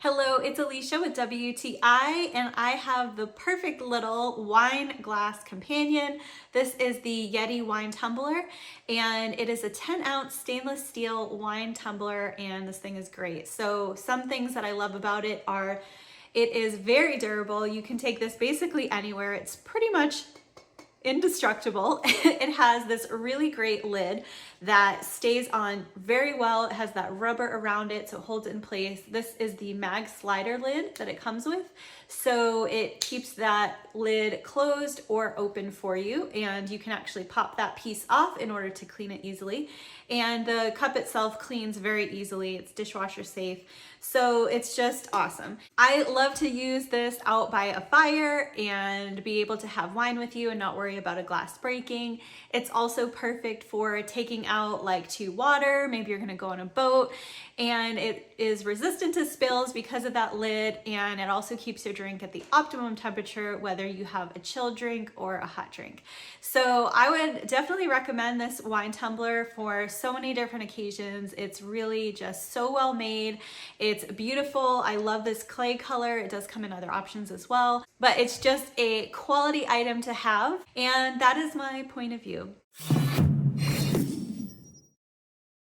Hello, it's Alicia with WTI, and I have the perfect little wine glass companion. This is the YETI Wine Tumbler, and it is a 10-ounce stainless steel wine tumbler, and this thing is great. So some things that I love about it are it is very durable. You can take this basically anywhere. It's pretty much indestructible. It has this really great lid that stays on very well. It has that rubber around it so it holds it in place. This is the MagSlider Lid that it comes with. So it keeps that lid closed or open for you, and you can actually pop that piece off in order to clean it easily. And the cup itself cleans very easily. It's dishwasher safe. So it's just awesome. I love to use this out by a fire and be able to have wine with you and not worry about a glass breaking. It's also perfect for taking out like to water. Maybe you're gonna go on a boat, and it is resistant to spills because of that lid, and it also keeps your drink at the optimum temperature, whether you have a chilled drink or a hot drink. So I would definitely recommend this wine tumbler for so many different occasions. It's really just so well made. It's beautiful. I love this clay color. It does come in other options as well, but it's just a quality item to have, and that is my point of view.